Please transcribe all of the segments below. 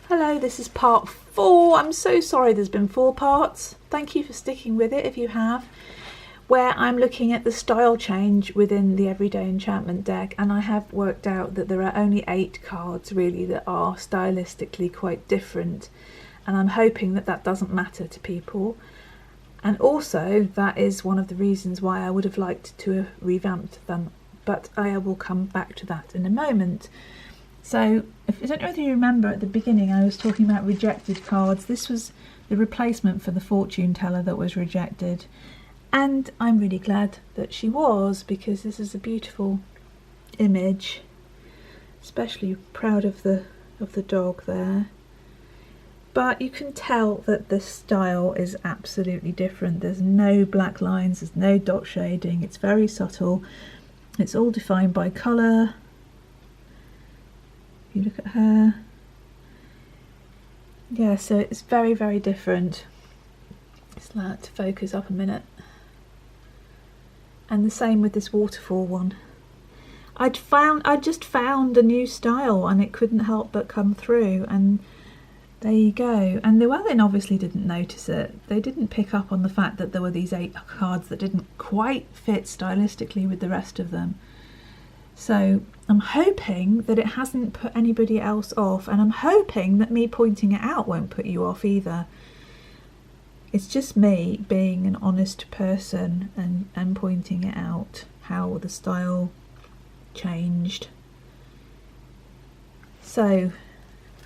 Hello, this is part 4. I'm so sorry there's been 4 parts. Thank you for sticking with it if you have. Where I'm looking at the style change within the Everyday Enchantment deck, and I have worked out that there are only 8 cards really that are stylistically quite different, and I'm hoping that that doesn't matter to people. And also that is one of the reasons why I would have liked to have revamped them, but I will come back to that in a moment. So, I don't know if you remember at the beginning I was talking about rejected cards. This was the replacement for the fortune teller that was rejected. And I'm really glad that she was, because this is a beautiful image. Especially proud of the dog there. But you can tell that the style is absolutely different. There's no black lines, there's no dot shading, it's very subtle. It's all defined by colour. You look at her, yeah, so it's very, very different. Just allow it to focus up a minute. And the same with this waterfall one. I'd just found a new style and it couldn't help but come through, and there you go. And Llewellyn obviously didn't notice it. They didn't pick up on the fact that there were these 8 cards that didn't quite fit stylistically with the rest of them. So I'm hoping that it hasn't put anybody else off, and I'm hoping that me pointing it out won't put you off either. It's just me being an honest person and pointing it out, how the style changed. So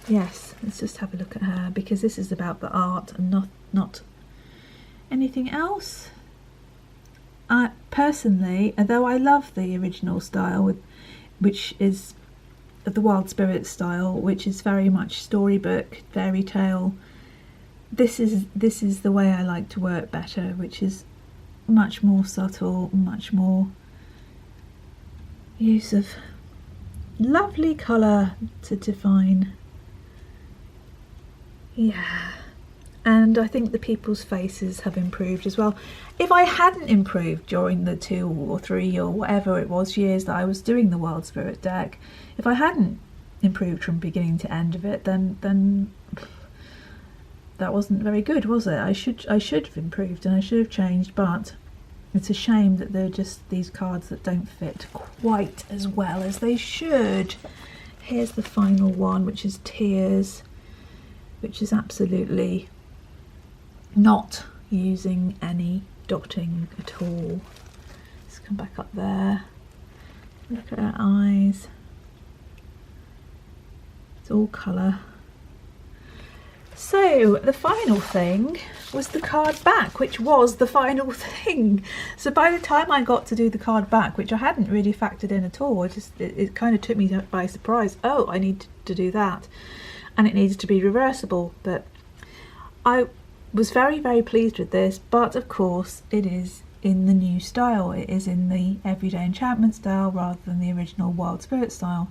yes, let's just have a look at her, because this is about the art and not anything else. Personally, although I love the original style, which is the Wild Spirit style, which is very much storybook, fairy tale, this is the way I like to work better, which is much more subtle, much more use of lovely colour to define. Yeah. And I think the people's faces have improved as well. If I hadn't improved during the 2 or 3 or whatever it was years that I was doing the Wild Spirit deck, if I hadn't improved from beginning to end of it, then that wasn't very good, was it? I should have improved and I should have changed, but it's a shame that they're just these cards that don't fit quite as well as they should. Here's the final one, which is Tears, which is absolutely not using any dotting at all. Let's come back up there. Look at her eyes. It's all colour. So the final thing was the card back, which was the final thing. So by the time I got to do the card back, which I hadn't really factored in at all, it kind of took me by surprise. Oh, I need to do that. And it needed to be reversible, but I was very, very pleased with this. But of course it is in the new style. It is in the Everyday Enchantment style rather than the original Wild Spirit style.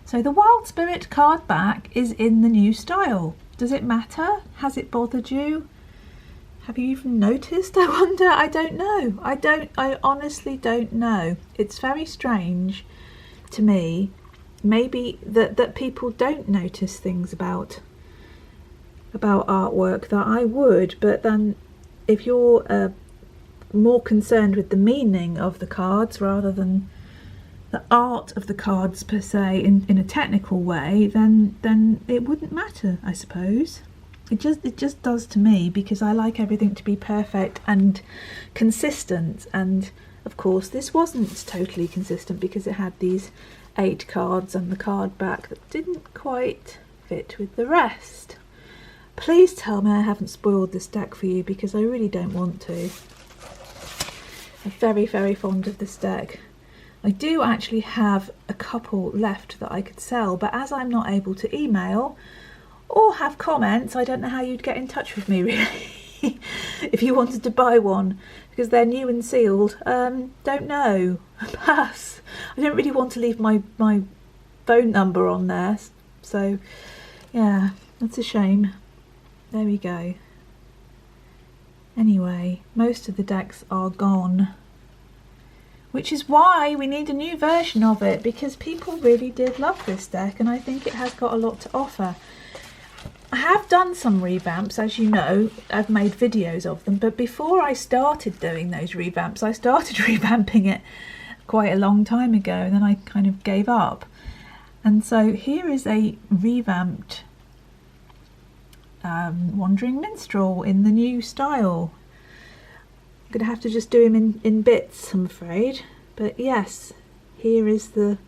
So the Wild Spirit card back is in the new style. Does it matter? Has it bothered you? Have you even noticed, I wonder? I don't know. I honestly don't know. It's very strange to me, maybe that people don't notice things about artwork that I would, but then if you're more concerned with the meaning of the cards rather than the art of the cards per se in a technical way, then it wouldn't matter, I suppose. It just does to me, because I like everything to be perfect and consistent, and of course this wasn't totally consistent because it had these 8 cards and the card back that didn't quite fit with the rest. Please tell me I haven't spoiled this deck for you, because I really don't want to. I'm very, very fond of this deck. I do actually have a couple left that I could sell, but as I'm not able to email or have comments, I don't know how you'd get in touch with me really if you wanted to buy one, because they're new and sealed. Don't know. Pass. I don't really want to leave my phone number on there, so yeah, that's a shame. There we go. Anyway, most of the decks are gone, which is why we need a new version of it, because people really did love this deck and I think it has got a lot to offer. I have done some revamps, as you know. I've made videos of them, but before I started doing those revamps, I started revamping it quite a long time ago, and then I kind of gave up. And so here is a revamped Wandering Minstrel in the new style. I'm going to have to just do him in bits, I'm afraid. But yes, here is the...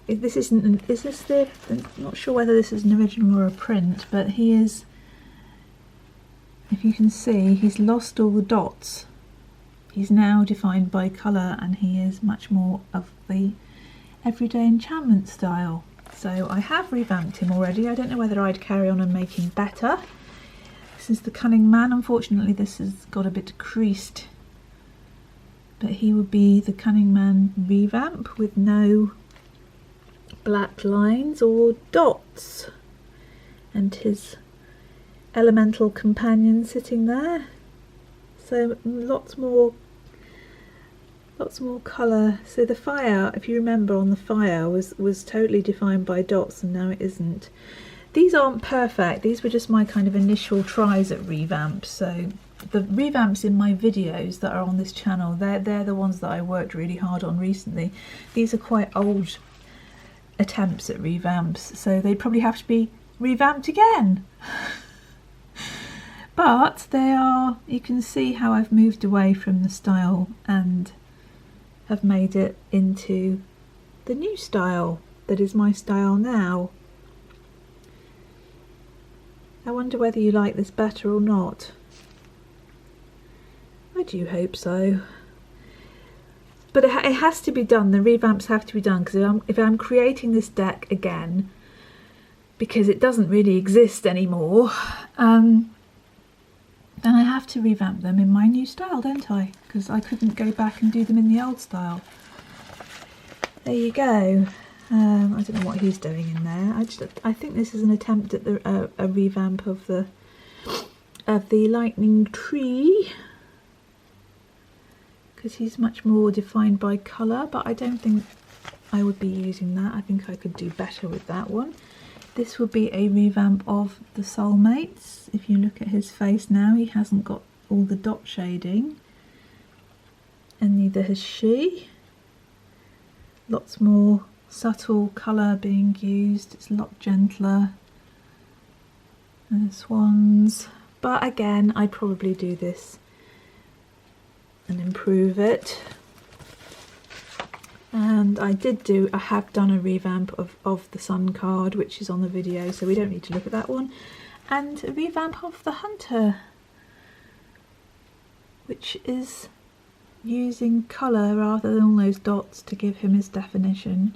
This isn't is this the... I'm not sure whether this is an original or a print, but he is... If you can see, he's lost all the dots. He's now defined by colour, and he is much more of the everyday enchantment style. So I have revamped him already. I don't know whether I'd carry on and make him better. This is the Cunning Man. Unfortunately, this has got a bit creased, but he would be the Cunning Man revamp with no black lines or dots, and his elemental companion sitting there. So lots more colour. So the fire, if you remember, on the fire was totally defined by dots, and now it isn't. These aren't perfect. These were just my kind of initial tries at revamps. So the revamps in my videos that are on this channel, they're the ones that I worked really hard on recently. These are quite old attempts at revamps, so they'd probably have to be revamped again. But they are, you can see how I've moved away from the style and have made it into the new style that is my style now. I wonder whether you like this better or not. I do hope so. But it has to be done. The revamps have to be done, because if I'm creating this deck again, because it doesn't really exist anymore, then I have to revamp them in my new style, don't I? Because I couldn't go back and do them in the old style. There you go. I don't know what he's doing in there. I think this is an attempt at a revamp of the lightning tree, because he's much more defined by colour, but I don't think I would be using that. I think I could do better with that one. This would be a revamp of the Soulmates. If you look at his face now, he hasn't got all the dot shading, and neither has she. Lots more subtle colour being used. It's a lot gentler. And the swans. But again, I'd probably do this and improve it. And I have done a revamp of the Sun card, which is on the video, so we don't need to look at that one. And a revamp of the Hunter, which is using colour rather than all those dots to give him his definition.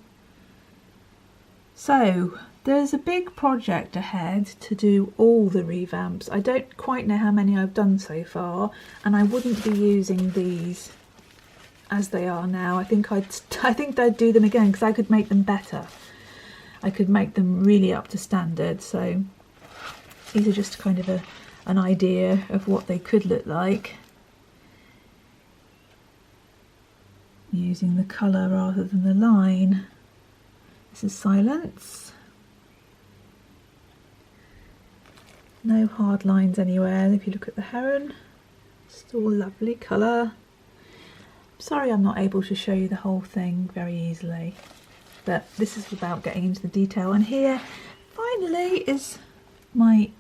So there's a big project ahead to do all the revamps. I don't quite know how many I've done so far, and I wouldn't be using these as they are now. I think I'd do them again, because I could make them better. I could make them really up to standard. So these are just kind of an idea of what they could look like, using the colour rather than the line. This is Silence. No hard lines anywhere. If you look at the heron, still lovely colour. Sorry I'm not able to show you the whole thing very easily, but this is about getting into the detail. And here finally is my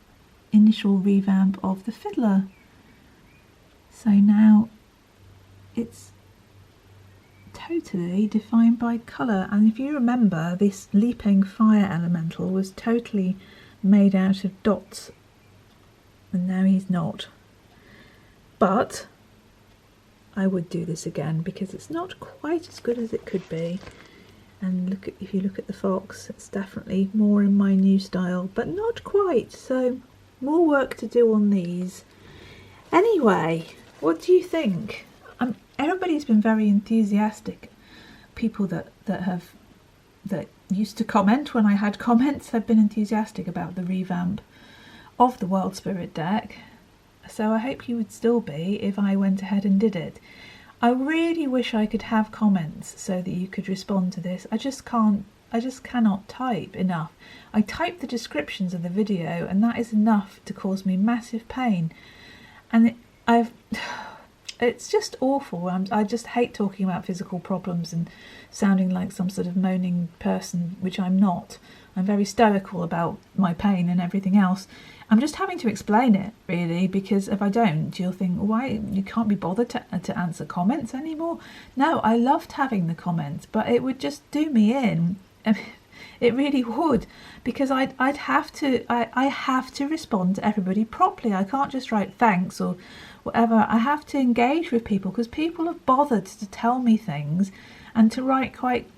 initial revamp of the Fiddler. So now it's totally defined by colour, and if you remember, this leaping fire elemental was totally made out of dots, and now he's not. But I would do this again, because it's not quite as good as it could be. And if you look at the fox, it's definitely more in my new style, but not quite. So more work to do on these. Anyway, what do you think? Everybody's been very enthusiastic. People that used to comment when I had comments have been enthusiastic about the revamp of the Wild Spirit deck. So I hope you would still be if I went ahead and did it. I really wish I could have comments so that you could respond to this. I just can't just cannot type enough. I type the descriptions of the video and that is enough to cause me massive pain. And it's just awful. I just hate talking about physical problems and sounding like some sort of moaning person, which I'm not. I'm very stoical about my pain and everything else. I'm just having to explain it, really, because if I don't, you'll think, why, you can't be bothered to answer comments anymore? No, I loved having the comments, but it would just do me in. It really would, because I have to respond to everybody properly. I can't just write thanks or whatever. I have to engage with people, because people have bothered to tell me things and to write quite,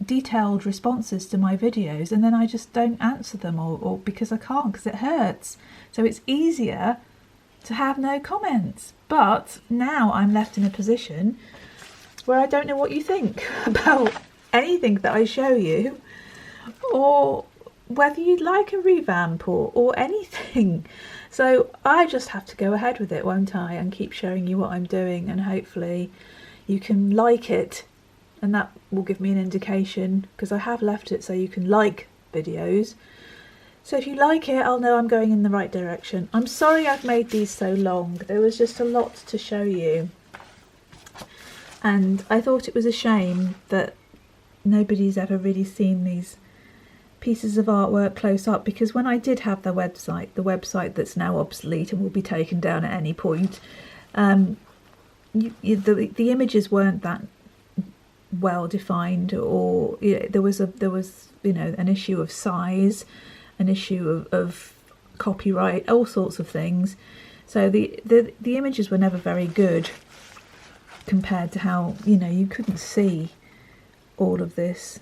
detailed responses to my videos, and then I just don't answer them, or because I can't, because it hurts. So it's easier to have no comments. But now I'm left in a position where I don't know what you think about anything that I show you, or whether you'd like a revamp or anything. So I just have to go ahead with it, won't I, and keep showing you what I'm doing, and hopefully you can like it. And that will give me an indication, because I have left it so you can like videos. So if you like it, I'll know I'm going in the right direction. I'm sorry I've made these so long. There was just a lot to show you. And I thought it was a shame that nobody's ever really seen these pieces of artwork close up, because when I did have the website that's now obsolete and will be taken down at any point, the images weren't that well defined, or there was an issue of size, an issue of copyright, all sorts of things. So the images were never very good compared to how you couldn't see all of this.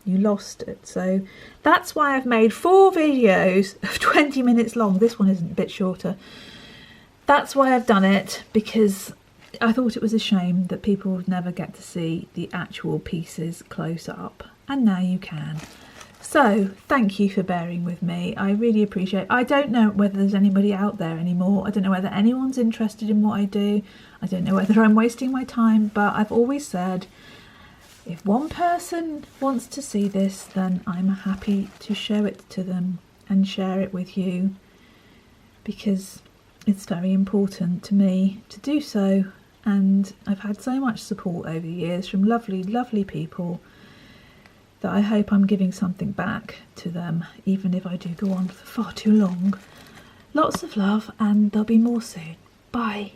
You lost it. So that's why I've made 4 videos of 20 minutes long. This one isn't, a bit shorter. That's why I've done it, because I thought it was a shame that people would never get to see the actual pieces close up, and now you can. So thank you for bearing with me. I really appreciate it. I don't know whether there's anybody out there anymore. I don't know whether anyone's interested in what I do. I don't know whether I'm wasting my time, but I've always said, if one person wants to see this, then I'm happy to show it to them and share it with you, because it's very important to me to do so. And I've had so much support over the years from lovely, lovely people that I hope I'm giving something back to them, even if I do go on for far too long. Lots of love, and there'll be more soon. Bye.